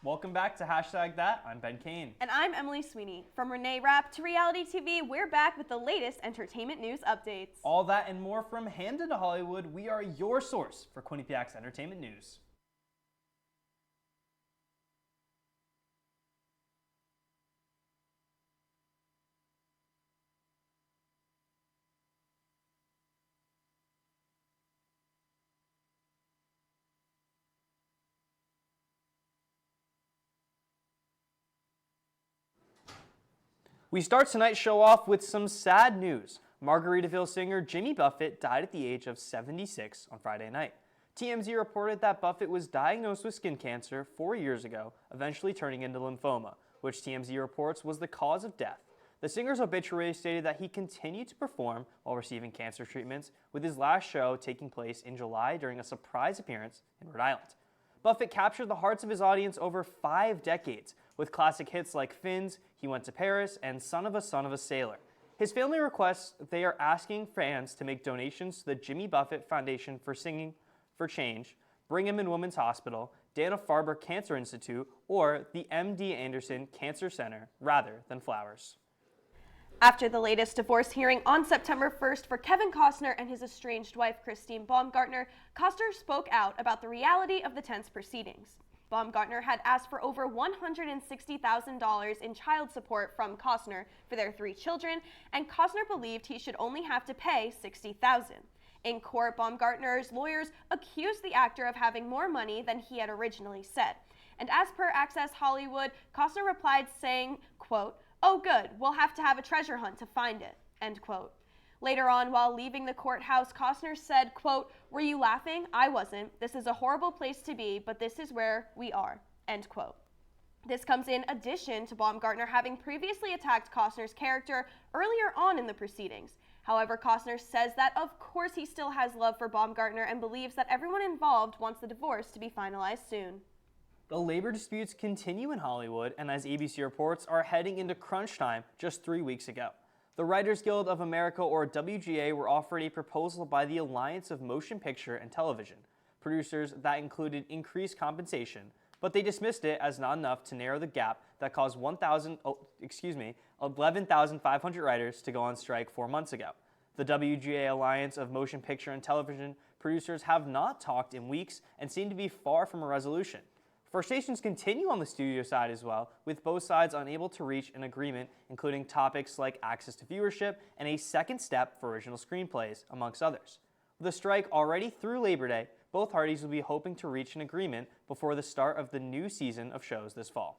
Welcome back to Hashtag That. I'm Ben Kane. And I'm Emily Sweeney. From Renee Rap to reality TV, we're back with the latest entertainment news updates. All that and more from Hamden to Hollywood, we are your source for Quinnipiac's entertainment news. We start tonight's show off with some sad news. Margaritaville singer Jimmy Buffett died at the age of 76 on Friday night. TMZ reported that Buffett was diagnosed with skin cancer 4 years ago, eventually turning into lymphoma, which TMZ reports was the cause of death. The singer's obituary stated that he continued to perform while receiving cancer treatments, with his last show taking place in July during a surprise appearance in Rhode Island. Buffett captured the hearts of his audience over 5 decades, with classic hits like Fins, He Went to Paris, and Son of a Sailor. His family requests they are asking fans to make donations to the Jimmy Buffett Foundation for Singing for Change, Brigham and Women's Hospital, Dana-Farber Cancer Institute, or the M.D. Anderson Cancer Center, rather than flowers. After the latest divorce hearing on September 1st for Kevin Costner and his estranged wife Christine Baumgartner, Costner spoke out about the reality of the tense proceedings. Baumgartner had asked for over $160,000 in child support from Costner for their 3 children, and Costner believed he should only have to pay $60,000. In court, Baumgartner's lawyers accused the actor of having more money than he had originally said. And as per Access Hollywood, Costner replied saying, quote, "Oh good, we'll have to have a treasure hunt to find it," end quote. Later on, while leaving the courthouse, Costner said, quote, "Were you laughing? I wasn't. This is a horrible place to be, but this is where we are," end quote. This comes in addition to Baumgartner having previously attacked Costner's character earlier on in the proceedings. However, Costner says that of course he still has love for Baumgartner and believes that everyone involved wants the divorce to be finalized soon. The labor disputes continue in Hollywood, and as ABC reports, are heading into crunch time just 3 weeks ago. The Writers Guild of America, or WGA, were offered a proposal by the Alliance of Motion Picture and Television producers that included increased compensation, but they dismissed it as not enough to narrow the gap that caused 11,500 writers to go on strike 4 months ago. The WGA Alliance of Motion Picture and Television producers have not talked in weeks and seem to be far from a resolution. Frustrations continue on the studio side as well, with both sides unable to reach an agreement, including topics like access to viewership and a second step for original screenplays, amongst others. With the strike already through Labor Day, both parties will be hoping to reach an agreement before the start of the new season of shows this fall.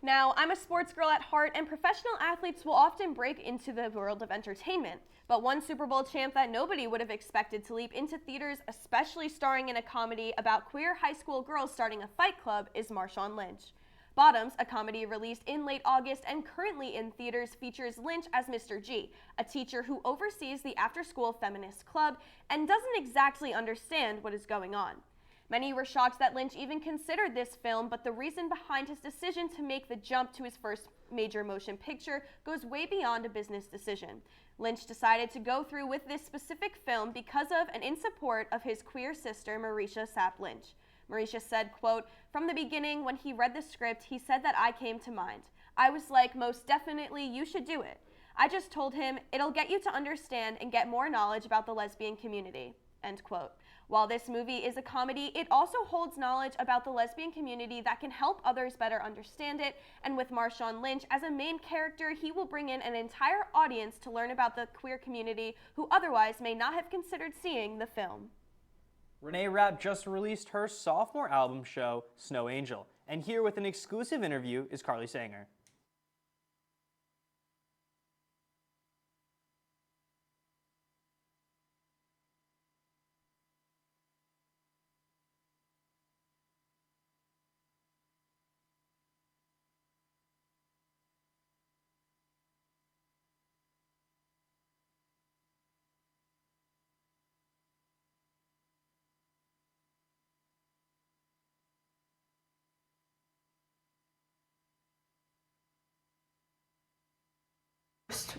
Now, I'm a sports girl at heart, and professional athletes will often break into the world of entertainment. But one Super Bowl champ that nobody would have expected to leap into theaters, especially starring in a comedy about queer high school girls starting a fight club, is Marshawn Lynch. Bottoms, a comedy released in late August and currently in theaters, features Lynch as Mr. G, a teacher who oversees the after-school feminist club and doesn't exactly understand what is going on. Many were shocked that Lynch even considered this film, but the reason behind his decision to make the jump to his first major motion picture goes way beyond a business decision. Lynch decided to go through with this specific film because of and in support of his queer sister, Marisha Sapp Lynch. Marisha said, quote, "From the beginning, when he read the script, he said that I came to mind. I was like, most definitely, you should do it. I just told him, it'll get you to understand and get more knowledge about the lesbian community," end quote. While this movie is a comedy, it also holds knowledge about the lesbian community that can help others better understand it, and with Marshawn Lynch as a main character, he will bring in an entire audience to learn about the queer community who otherwise may not have considered seeing the film. Renee Rap just released her sophomore album show, Snow Angel, and here with an exclusive interview is Carly Sanger.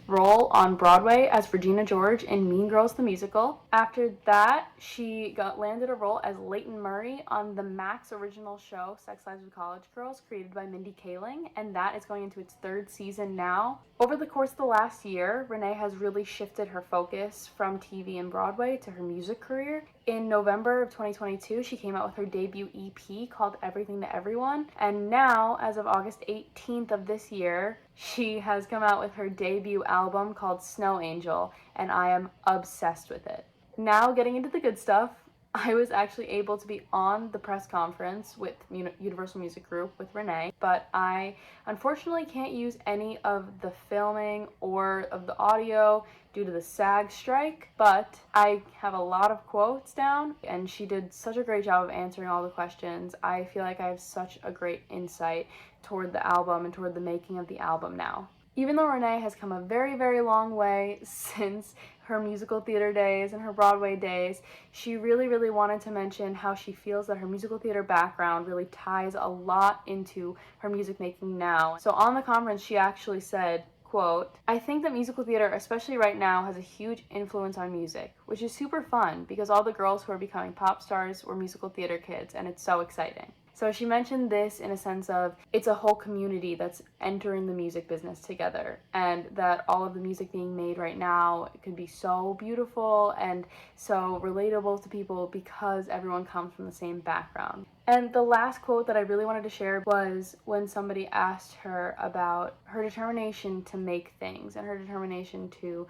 role on Broadway as Regina George in Mean Girls the Musical. After that, she landed a role as Leighton Murray on the Max original show Sex Lives of College Girls, created by Mindy Kaling, and that is going into its 3rd season now. Over the course of the last year, Renee has really shifted her focus from TV and Broadway to her music career. In November of 2022, she came out with her debut EP called Everything to Everyone, and now, as of August 18th of this year, she has come out with her debut album called Snow Angel, and I am obsessed with it. Now, getting into the good stuff, I was actually able to be on the press conference with Universal Music Group with Renee, but I unfortunately can't use any of the filming or of the audio due to the SAG strike, but I have a lot of quotes down, and she did such a great job of answering all the questions. I feel like I have such a great insight toward the album and toward the making of the album now. Even though Renee has come a very, very long way since her musical theater days and her Broadway days, she really, really wanted to mention how she feels that her musical theater background really ties a lot into her music making now. So on the conference, she actually said, quote, "I think that musical theater, especially right now, has a huge influence on music, which is super fun because all the girls who are becoming pop stars were musical theater kids, and it's so exciting." So she mentioned this in a sense of it's a whole community that's entering the music business together, and that all of the music being made right now could be so beautiful and so relatable to people because everyone comes from the same background. And the last quote that I really wanted to share was when somebody asked her about her determination to make things and her determination to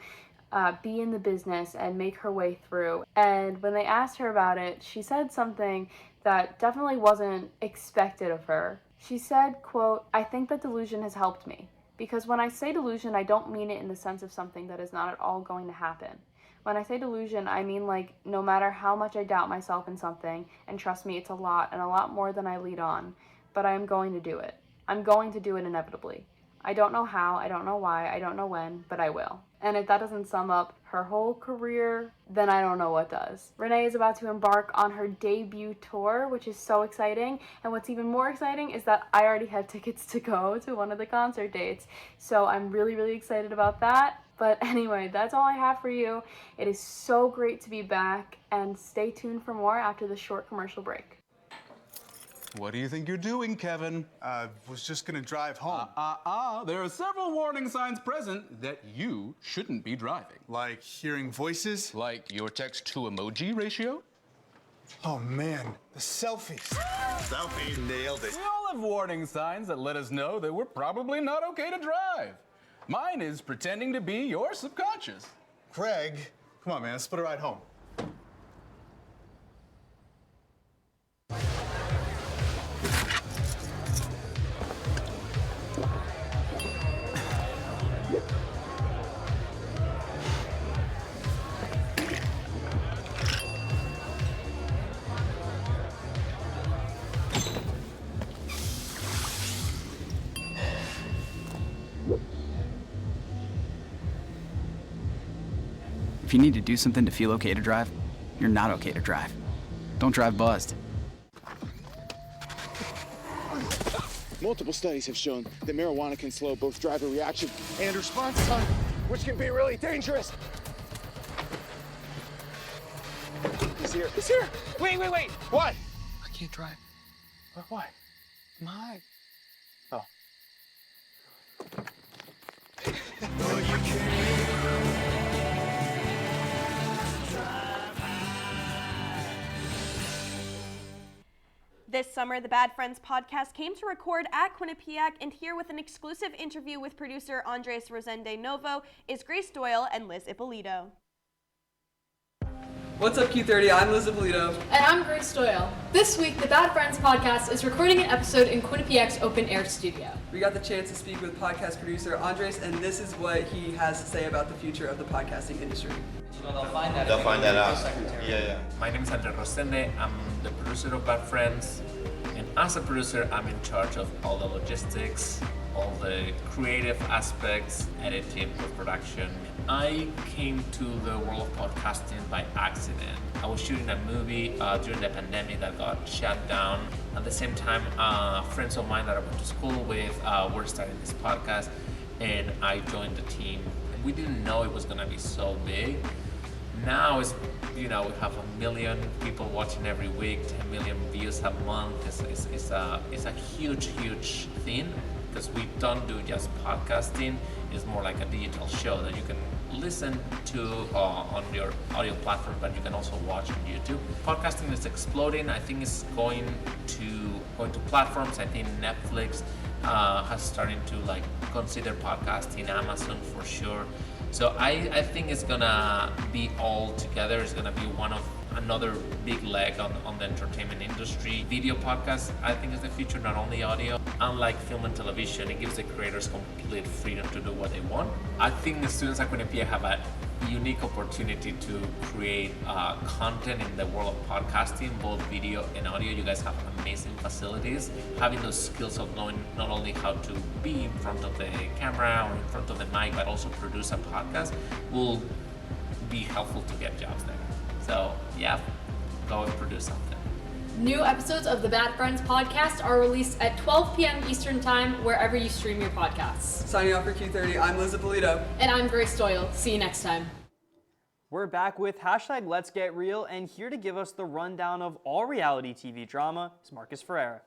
be in the business and make her way through. And when they asked her about it, she said something that definitely wasn't expected of her. She said, quote, "I think that delusion has helped me. Because when I say delusion, I don't mean it in the sense of something that is not at all going to happen. When I say delusion, I mean like no matter how much I doubt myself in something, and trust me, it's a lot and a lot more than I lead on, but I am going to do it. I'm going to do it inevitably. I don't know how, I don't know why, I don't know when, but I will." And if that doesn't sum up her whole career, then I don't know what does. Renee is about to embark on her debut tour, which is so exciting. And what's even more exciting is that I already have tickets to go to one of the concert dates. So I'm really, really excited about that. But anyway, that's all I have for you. It is so great to be back, and stay tuned for more after the short commercial break. What do you think you're doing, Kevin? Was just gonna drive home. There are several warning signs present that you shouldn't be driving. Like hearing voices? Like your text-to-emoji ratio? Oh man, the selfies. Selfie, nailed it. We all have warning signs that let us know that we're probably not okay to drive. Mine is pretending to be your subconscious. Craig, come on man, let's split a ride home. If you need to do something to feel okay to drive, you're not okay to drive. Don't drive buzzed. Multiple studies have shown that marijuana can slow both driver reaction And response time. which can be really dangerous. He's here. He's here. Wait. What? I can't drive. Why? My. Oh. This summer, the Bad Friends podcast came to record at Quinnipiac, and here with an exclusive interview with producer Andres Rosende Novo is Grace Doyle and Liz Ippolito. What's up, Q30? I'm Liz Ippolito. And I'm Grace Doyle. This week, the Bad Friends podcast is recording an episode in Quinnipiac's open air studio. We got the chance to speak with podcast producer Andres, and this is what he has to say about the future of the podcasting industry. They'll find that out. Yeah. My name is Andres Rosende. I'm the producer of Bad Friends. And as a producer, I'm in charge of all the logistics, all the creative aspects, editing, post-production. I came to the world of podcasting by accident. I was shooting a movie during the pandemic that got shut down. At the same time, friends of mine that I went to school with were starting this podcast, and I joined the team. we didn't know it was gonna be so big. Now it's, we have 1 million people watching every week, 10 million views a month. It's a huge thing, because we don't do just podcasting. It's more like a digital show that you can listen to on your audio platform, but you can also watch on YouTube. Podcasting is exploding. I think it's going to platforms. I think Netflix has started to consider podcasting, Amazon for sure. So I think it's gonna be all together. It's gonna be another big leg on the entertainment industry. Video podcast, I think, is the future, not only audio. Unlike film and television, it gives the creators complete freedom to do what they want. I think the students at Quinnipiac have a unique opportunity to create content in the world of podcasting, both video and audio. You guys have amazing facilities. Having those skills of knowing not only how to be in front of the camera or in front of the mic, but also produce a podcast will be helpful to get jobs there. So yeah, go and produce something. New episodes of the Bad Friends podcast are released at 12 p.m. Eastern Time wherever you stream your podcasts. Signing off for Q30, I'm Liz Polito. And I'm Grace Doyle. See you next time. We're back with hashtag Let's Get Real, and here to give us the rundown of all reality TV drama is Marcus Ferreira.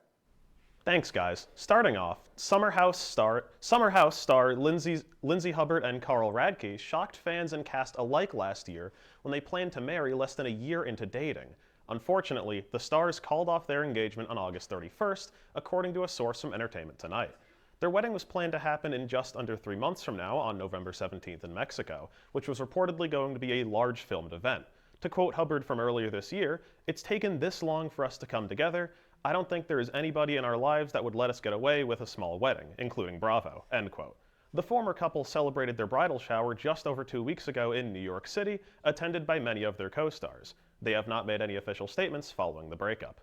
Thanks, guys. Starting off, Summer House star Lindsay Hubbard and Carl Radke shocked fans and cast alike last year when they planned to marry less than a year into dating. Unfortunately, the stars called off their engagement on August 31st, according to a source from Entertainment Tonight. Their wedding was planned to happen in just under 3 months from now, on November 17th in Mexico, which was reportedly going to be a large filmed event. To quote Hubbard from earlier this year, "It's taken this long for us to come together. I don't think there is anybody in our lives that would let us get away with a small wedding, including Bravo," end quote. The former couple celebrated their bridal shower just over 2 weeks ago in New York City, attended by many of their co-stars. They have not made any official statements following the breakup.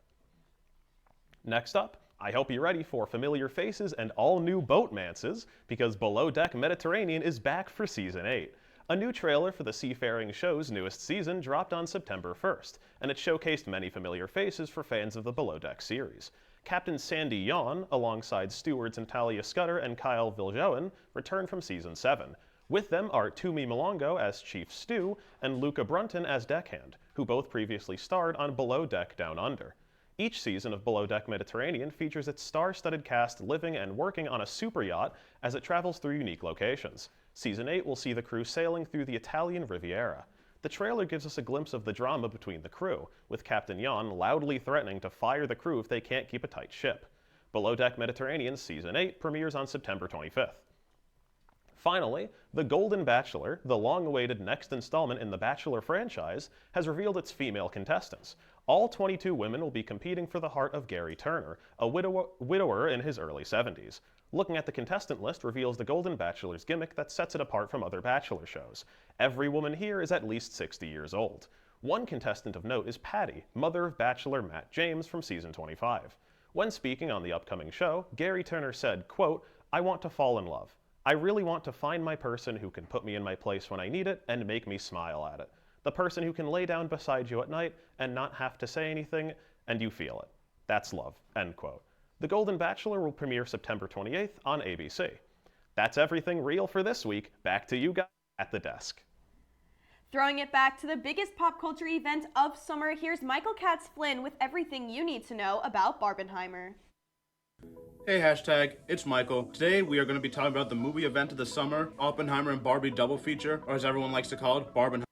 Next up, I hope you're ready for familiar faces and all new boatmances, because Below Deck Mediterranean is back for Season 8. A new trailer for the seafaring show's newest season dropped on September 1st, and it showcased many familiar faces for fans of the Below Deck series. Captain Sandy Yawn, alongside stewards Natalia Scudder and Kyle Viljoen, returned from Season 7. With them are Tumi Malongo as Chief Stew and Luca Brunton as Deckhand, who both previously starred on Below Deck Down Under. Each season of Below Deck Mediterranean features its star-studded cast living and working on a super yacht as it travels through unique locations. Season 8 will see the crew sailing through the Italian Riviera. The trailer gives us a glimpse of the drama between the crew, with Captain Yawn loudly threatening to fire the crew if they can't keep a tight ship. Below Deck Mediterranean Season 8 premieres on September 25th. Finally, The Golden Bachelor, the long-awaited next installment in the Bachelor franchise, has revealed its female contestants. All 22 women will be competing for the heart of Gary Turner, a widower in his early 70s. Looking at the contestant list reveals the Golden Bachelor's gimmick that sets it apart from other Bachelor shows. Every woman here is at least 60 years old. One contestant of note is Patty, mother of Bachelor Matt James from Season 25. When speaking on the upcoming show, Gary Turner said, quote, "I want to fall in love. I really want to find my person who can put me in my place when I need it and make me smile at it. The person who can lay down beside you at night and not have to say anything, and you feel it. That's love," end quote. The Golden Bachelor will premiere September 28th on ABC. That's everything real for this week. Back to you guys at the desk. Throwing it back to the biggest pop culture event of summer, here's Michael Katz-Flynn with everything you need to know about Barbenheimer. Hey hashtag, it's Michael. Today we are going to be talking about the movie event of the summer, Oppenheimer and Barbie double feature, or as everyone likes to call it, Barbenheimer.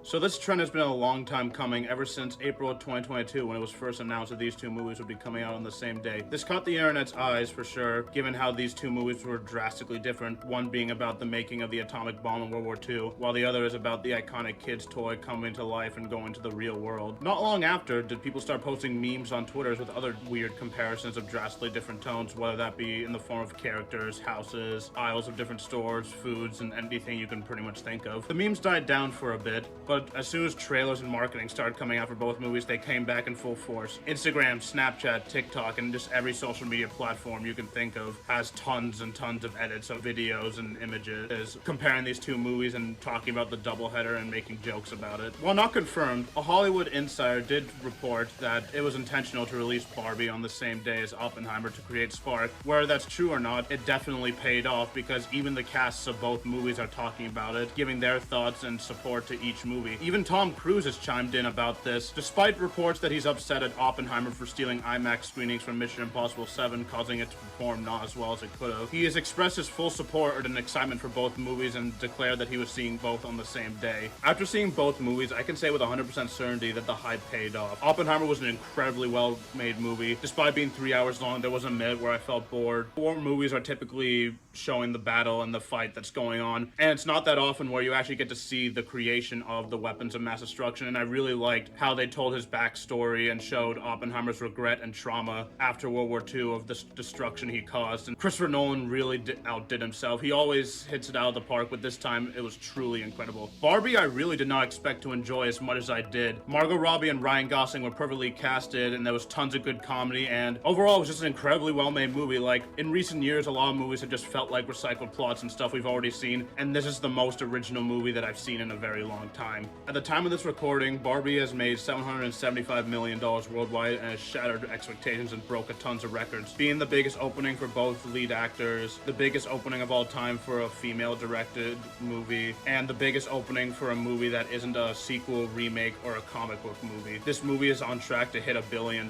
So this trend has been a long time coming, ever since April of 2022 when it was first announced that these two movies would be coming out on the same day. This caught the internet's eyes for sure, given how these two movies were drastically different, one being about the making of the atomic bomb in World War II, while the other is about the iconic kid's toy coming to life and going to the real world. Not long after did people start posting memes on Twitter with other weird comparisons of drastically different tones, whether that be in the form of characters, houses, aisles of different stores, foods, and anything you can pretty much think of. The memes died down for a bit, But as soon as trailers and marketing started coming out for both movies, they came back in full force. Instagram, Snapchat, TikTok, and just every social media platform you can think of has tons and tons of edits of videos and images comparing these two movies and talking about the doubleheader and making jokes about it. While not confirmed, a Hollywood insider did report that it was intentional to release Barbie on the same day as Oppenheimer to create spark. Whether that's true or not, it definitely paid off because even the casts of both movies are talking about it, giving their thoughts and support to each movie. Even Tom Cruise has chimed in about this, despite reports that he's upset at Oppenheimer for stealing IMAX screenings from Mission Impossible 7, causing it to perform not as well as it could have. He has expressed his full support and excitement for both movies and declared that he was seeing both on the same day. After seeing both movies, I can say with 100% certainty that the hype paid off. Oppenheimer was an incredibly well-made movie. Despite being 3 hours long, there was a minute where I felt bored. War movies are typically showing the battle and the fight that's going on, and it's not that often where you actually get to see the creation of the weapons of mass destruction, and I really liked how they told his backstory and showed Oppenheimer's regret and trauma after World War II of the destruction he caused. And Christopher Nolan really outdid himself. He always hits it out of the park, but this time it was truly incredible. Barbie I really did not expect to enjoy as much as I did. Margot Robbie and Ryan Gosling were perfectly casted, and there was tons of good comedy, and overall it was just an incredibly well-made movie. Like, in recent years, a lot of movies have just felt like recycled plots and stuff we've already seen, and this is the most original movie that I've seen in a very long time. At the time of this recording, Barbie has made $775 million worldwide and has shattered expectations and broke tons of records, being the biggest opening for both lead actors, the biggest opening of all time for a female-directed movie, and the biggest opening for a movie that isn't a sequel, remake, or a comic book movie. This movie is on track to hit $1 billion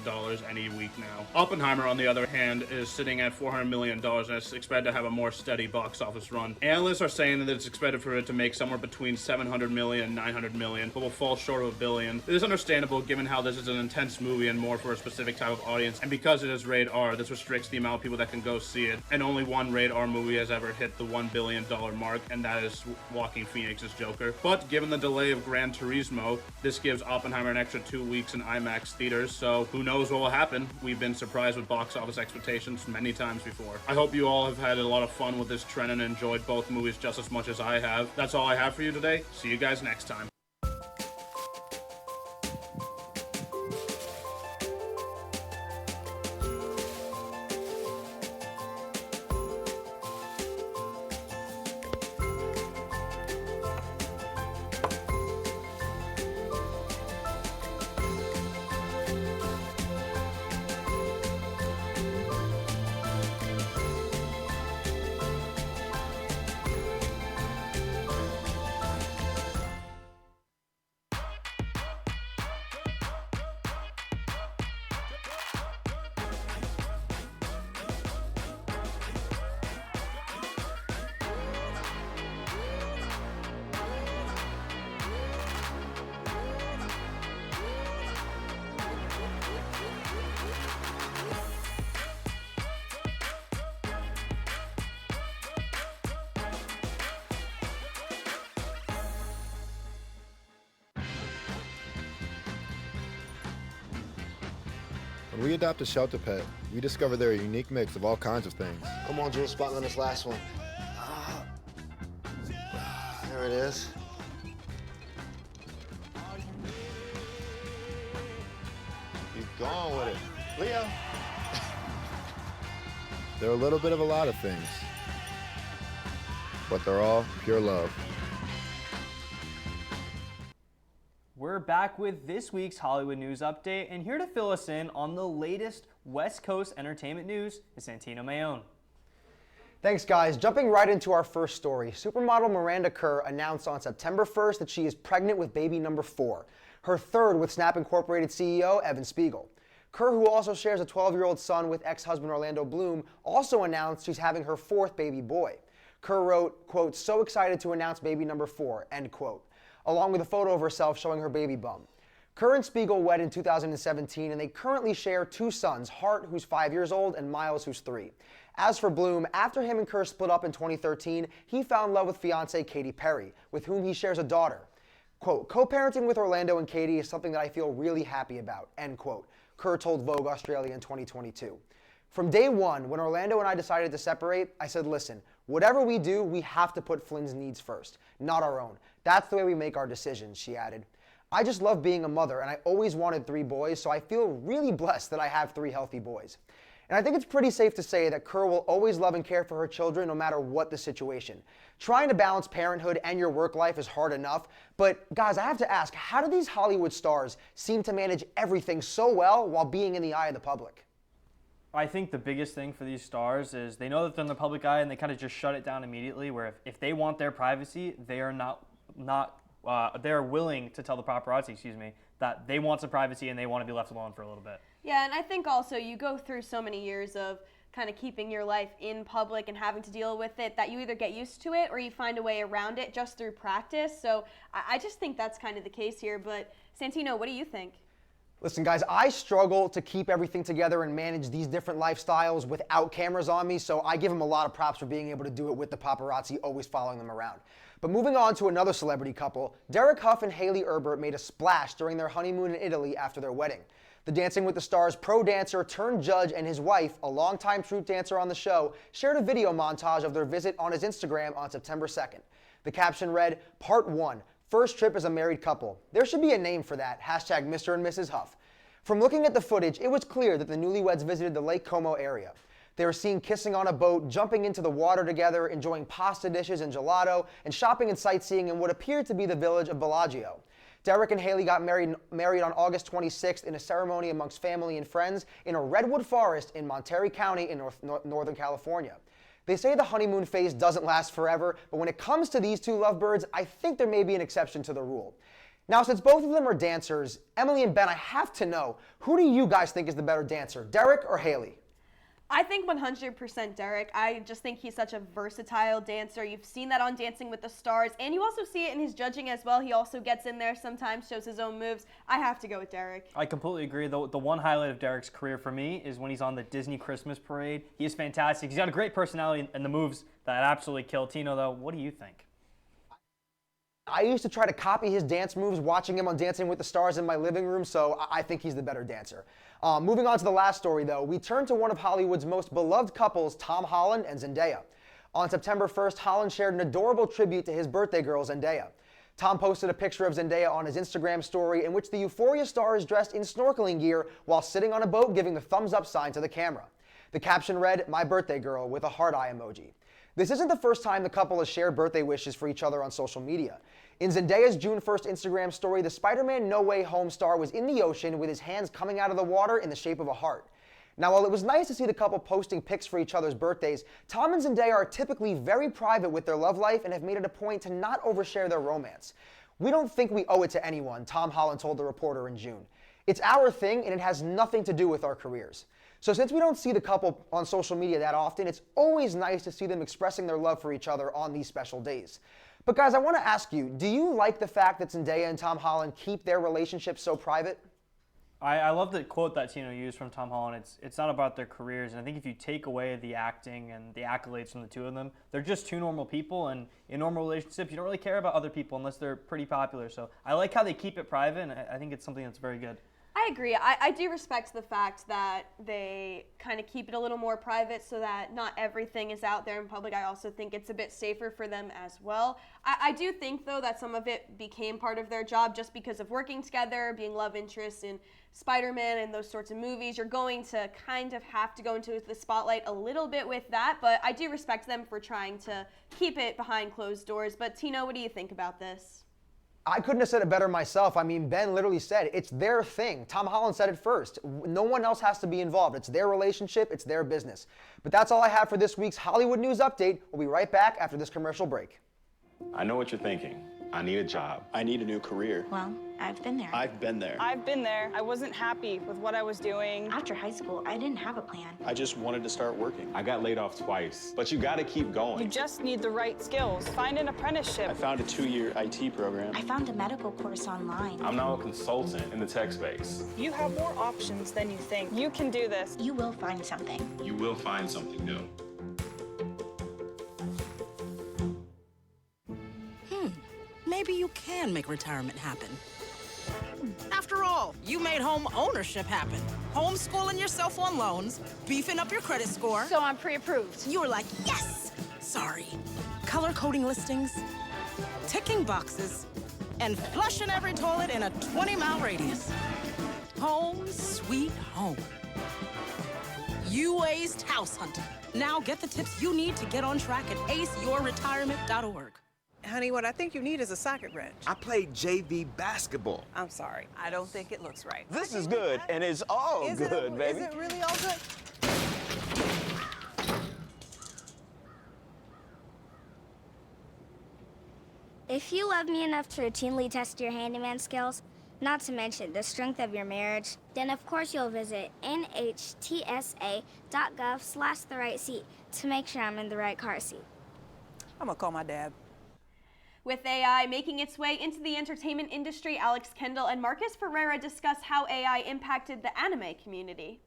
any week now. Oppenheimer, on the other hand, is sitting at $400 million and is expected to have a more steady box office run. Analysts are saying that it's expected for it to make somewhere between $700 million and $900 million, but will fall short of $1 billion. It is understandable given how this is an intense movie and more for a specific type of audience, and because it is rated R, this restricts the amount of people that can go see it, and only one rated R movie has ever hit the $1 billion mark, and that is Joaquin Phoenix's Joker. But given the delay of Gran Turismo, this gives Oppenheimer an extra 2 weeks in IMAX theaters, so who knows what will happen. We've been surprised with box office expectations many times before. I hope you all have had a lot of fun with this trend and enjoyed both movies just as much as I have. That's all I have for you today. See you guys next time. When we adopt a shelter pet, we discover they're a unique mix of all kinds of things. Come on, Drew, spot on this last one. There it is. Keep going with it. Leo. They're a little bit of a lot of things, but they're all pure love. We're back with this week's Hollywood News Update, and here to fill us in on the latest West Coast entertainment news is Santino Mayone. Thanks, guys. Jumping right into our first story, supermodel Miranda Kerr announced on September 1st that she is pregnant with baby number 4, her third with Snap Incorporated CEO Evan Spiegel. Kerr, who also shares a 12-year-old son with ex-husband Orlando Bloom, also announced she's having her 4th baby boy. Kerr wrote, quote, "So excited to announce baby number 4, end quote, along with a photo of herself showing her baby bum. Kerr and Spiegel wed in 2017, and they currently share 2 sons, Hart, who's 5 years old, and Miles, who's 3. As for Bloom, after him and Kerr split up in 2013, he found love with fiancée Katy Perry, with whom he shares a daughter. Quote, "Co-parenting with Orlando and Katy is something that I feel really happy about," end quote, Kerr told Vogue Australia in 2022. "From day one, when Orlando and I decided to separate, I said, listen, Whatever we do, we have to put Flynn's needs first, not our own. That's the way we make our decisions, she added. I just love being a mother, and I always wanted 3 boys, so I feel really blessed that I have 3 healthy boys. And I think it's pretty safe to say that Kerr will always love and care for her children no matter what the situation. Trying to balance parenthood and your work life is hard enough, but guys, I have to ask, how do these Hollywood stars seem to manage everything so well while being in the eye of the public? I think the biggest thing for these stars is they know that they're in the public eye and they kind of just shut it down immediately, where if they want their privacy, they are they're willing to tell the paparazzi, that they want some privacy and they want to be left alone for a little bit. Yeah, and I think also you go through so many years of kind of keeping your life in public and having to deal with it that you either get used to it or you find a way around it just through practice. So I just think that's kind of the case here. But Santino, what do you think? Listen, guys, I struggle to keep everything together and manage these different lifestyles without cameras on me, so I give them a lot of props for being able to do it with the paparazzi always following them around. But moving on to another celebrity couple, Derek Hough and Hailey Erbert made a splash during their honeymoon in Italy after their wedding. The Dancing with the Stars pro dancer turned judge and his wife, a longtime troupe dancer on the show, shared a video montage of their visit on his Instagram on September 2nd. The caption read, Part 1. First trip as a married couple. There should be a name for that, hashtag Mr. and Mrs. Hough. From looking at the footage, it was clear that the newlyweds visited the Lake Como area. They were seen kissing on a boat, jumping into the water together, enjoying pasta dishes and gelato, and shopping and sightseeing in what appeared to be the village of Bellagio. Derek and Hailey got married on August 26th in a ceremony amongst family and friends in a redwood forest in Monterey County in Northern California. They say the honeymoon phase doesn't last forever, but when it comes to these 2 lovebirds, I think there may be an exception to the rule. Now, since both of them are dancers, Emily and Ben, I have to know, who do you guys think is the better dancer, Derek or Hailey? I think 100% Derek. I just think he's such a versatile dancer. You've seen that on Dancing with the Stars, and you also see it in his judging as well. He also gets in there sometimes, shows his own moves. I have to go with Derek. I completely agree. The one highlight of Derek's career for me is when he's on the Disney Christmas parade. He is fantastic. He's got a great personality and the moves that absolutely kill. Tino, though, what do you think? I used to try to copy his dance moves watching him on Dancing with the Stars in my living room, so I think he's the better dancer. Moving on to the last story, though, we turn to one of Hollywood's most beloved couples, Tom Holland and Zendaya. On September 1st, Holland shared an adorable tribute to his birthday girl, Zendaya. Tom posted a picture of Zendaya on his Instagram story in which the Euphoria star is dressed in snorkeling gear while sitting on a boat giving the thumbs up sign to the camera. The caption read, "My birthday girl," with a heart eye emoji. This isn't the first time the couple has shared birthday wishes for each other on social media. In Zendaya's June 1st Instagram story, the Spider-Man No Way Home star was in the ocean with his hands coming out of the water in the shape of a heart. Now, while it was nice to see the couple posting pics for each other's birthdays, Tom and Zendaya are typically very private with their love life and have made it a point to not overshare their romance. "We don't think we owe it to anyone," Tom Holland told the reporter in June. "It's our thing and it has nothing to do with our careers." So since we don't see the couple on social media that often, it's always nice to see them expressing their love for each other on these special days. But guys, I want to ask you, do you like the fact that Zendaya and Tom Holland keep their relationship so private? I love the quote that Tino used from Tom Holland. It's not about their careers, and I think if you take away the acting and the accolades from the 2 of them, they're just 2 normal people, and in normal relationships, you don't really care about other people unless they're pretty popular. So I like how they keep it private, and I think it's something that's very good. I agree. I do respect the fact that they kind of keep it a little more private so that not everything is out there in public. I also think it's a bit safer for them as well. I do think, though, that some of it became part of their job just because of working together, being love interests in Spider-Man and those sorts of movies. You're going to kind of have to go into the spotlight a little bit with that, but I do respect them for trying to keep it behind closed doors. But Tino, what do you think about this? I couldn't have said it better myself. I mean, Ben literally said it's their thing. Tom Holland said it first. No one else has to be involved. It's their relationship. It's their business. But that's all I have for this week's Hollywood News Update. We'll be right back after this commercial break. I know what you're thinking. I need a job. I need a new career. Well, I've been there. I've been there. I've been there. I wasn't happy with what I was doing. After high school, I didn't have a plan. I just wanted to start working. I got laid off twice, but you gotta keep going. You just need the right skills. Find an apprenticeship. I found a 2-year IT program. I found a medical course online. I'm now a consultant in the tech space. You have more options than you think. You can do this. You will find something. You will find something new. Maybe you can make retirement happen. After all, you made home ownership happen. Homeschooling yourself on loans, beefing up your credit score. So I'm pre-approved. You were like, yes! sorry. Color coding listings, ticking boxes, and flushing every toilet in a 20-mile radius. Home sweet home. You aced house hunting. Now get the tips you need to get on track at aceyourretirement.org. Honey, what I think you need is a socket wrench. I played JV basketball. I'm sorry. I don't think it looks right. This is good, and it's all good, baby. Is it really all good? If you love me enough to routinely test your handyman skills, not to mention the strength of your marriage, then of course you'll visit nhtsa.gov/therightseat to make sure I'm in the right car seat. I'm gonna call my dad. With AI making its way into the entertainment industry, Alex Kendall and Marcus Ferreira discuss how AI impacted the anime community.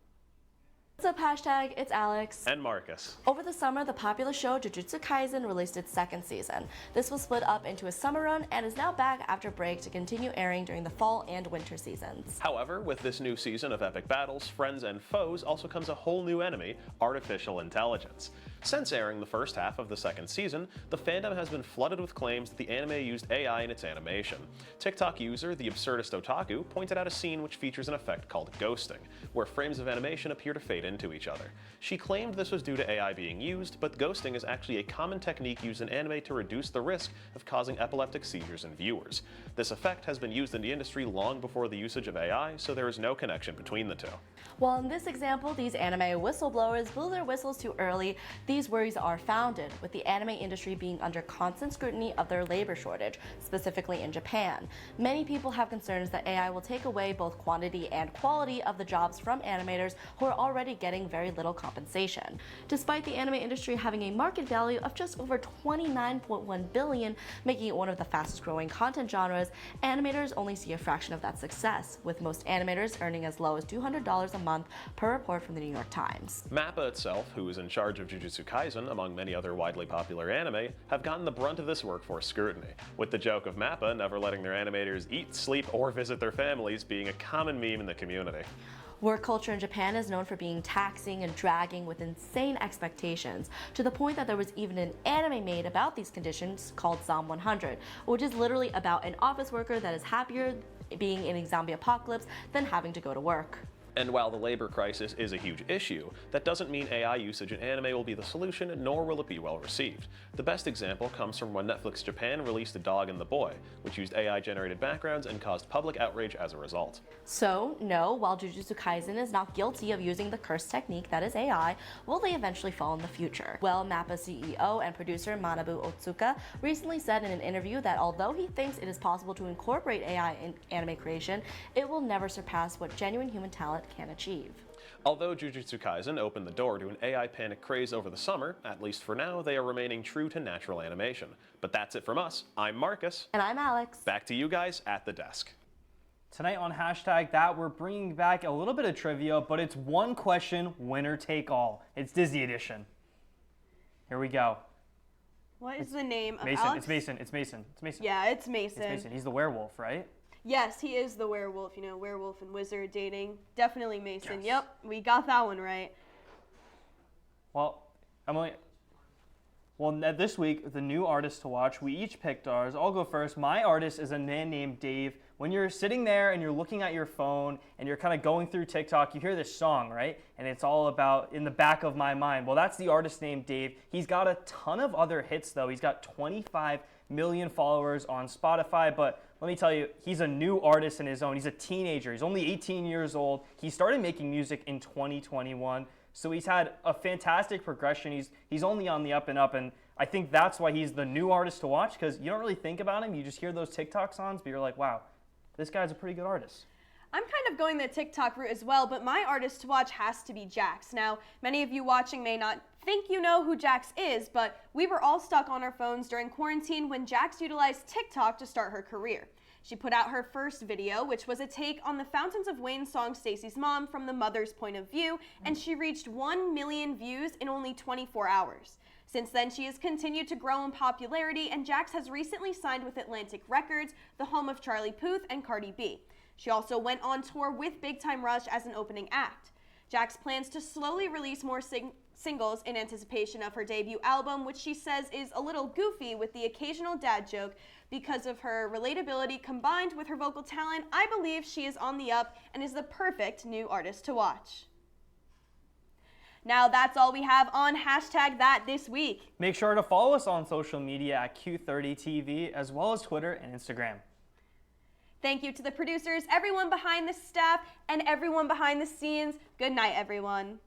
What's up, hashtag? It's Alex. And Marcus. Over the summer, the popular show Jujutsu Kaisen released its second season. This was split up into a summer run and is now back after break to continue airing during the fall and winter seasons. However, with this new season of epic battles, friends, and foes also comes a whole new enemy, artificial intelligence. Since airing the first half of the second season, the fandom has been flooded with claims that the anime used AI in its animation. TikTok user The Absurdist Otaku pointed out a scene which features an effect called ghosting, where frames of animation appear to fade into each other. She claimed this was due to AI being used, but ghosting is actually a common technique used in anime to reduce the risk of causing epileptic seizures in viewers. This effect has been used in the industry long before the usage of AI, so there is no connection between the two. While in this example, these anime whistleblowers blew their whistles too early, these worries are founded, with the anime industry being under constant scrutiny of their labor shortage, specifically in Japan. Many people have concerns that AI will take away both quantity and quality of the jobs from animators who are already getting very little compensation. Despite the anime industry having a market value of just over $29.1 billion, making it one of the fastest growing content genres, animators only see a fraction of that success, with most animators earning as low as $200 a month per report from the New York Times. MAPPA itself, who is in charge of Jujutsu Kaisen, among many other widely popular anime, have gotten the brunt of this workforce scrutiny, with the joke of MAPPA never letting their animators eat, sleep, or visit their families being a common meme in the community. Work culture in Japan is known for being taxing and dragging with insane expectations, to the point that there was even an anime made about these conditions called Zom 100, which is literally about an office worker that is happier being in a zombie apocalypse than having to go to work. And while the labor crisis is a huge issue, that doesn't mean AI usage in anime will be the solution, nor will it be well received. The best example comes from when Netflix Japan released The Dog and the Boy, which used AI-generated backgrounds and caused public outrage as a result. So, no, while Jujutsu Kaisen is not guilty of using the curse technique that is AI, will they eventually fall in the future? Well, MAPPA CEO and producer Manabu Otsuka recently said in an interview that although he thinks it is possible to incorporate AI in anime creation, it will never surpass what genuine human talent can achieve. Although Jujutsu Kaisen opened the door to an AI panic craze over the summer, at least for now, they are remaining true to natural animation. But that's it from us. I'm Marcus. And I'm Alex. Back to you guys at the desk. Tonight on Hashtag That, we're bringing back a little bit of trivia, but it's one question, winner take all. It's Disney edition. Here we go. What is the name of Mason. Alex? It's Mason. It's Mason. It's Mason. Yeah, it's Mason. It's Mason. He's the werewolf, right? Yes, he is the werewolf. You know, werewolf and wizard dating. Definitely Mason. Yes. Yep, we got that one right. Well, Emily. Well, this week, the new artist to watch, we each picked ours. I'll go first. My artist is a man named Dave. When you're sitting there and you're looking at your phone and you're kind of going through TikTok, you hear this song, right? And it's all about In the Back of My Mind. Well, that's the artist named Dave. He's got a ton of other hits, though. He's got 25 million followers on Spotify, but let me tell you, he's a new artist in his own. He's a teenager. He's only 18 years old. He started making music in 2021, so he's had a fantastic progression. He's only on the up and up, and I think that's why he's the new artist to watch, because you don't really think about him. You just hear those TikTok songs, but you're like, wow, this guy's a pretty good artist. I'm kind of going the TikTok route as well, but my artist to watch has to be Jax. Now, many of you watching may not think you know who Jax is, but we were all stuck on our phones during quarantine when Jax utilized TikTok to start her career. She put out her first video, which was a take on the Fountains of Wayne song Stacy's Mom from the mother's point of view, and she reached 1 million views in only 24 hours. Since then, she has continued to grow in popularity, and Jax has recently signed with Atlantic Records, the home of Charlie Puth and Cardi B. She also went on tour with Big Time Rush as an opening act. Jax plans to slowly release more singles in anticipation of her debut album, which she says is a little goofy with the occasional dad joke. Because of her relatability combined with her vocal talent, I believe she is on the up and is the perfect new artist to watch. Now that's all we have on hashtag that this week. Make sure to follow us on social media at Q30TV, as well as Twitter and Instagram. Thank you to the producers, everyone behind the staff, and everyone behind the scenes. Good night, everyone.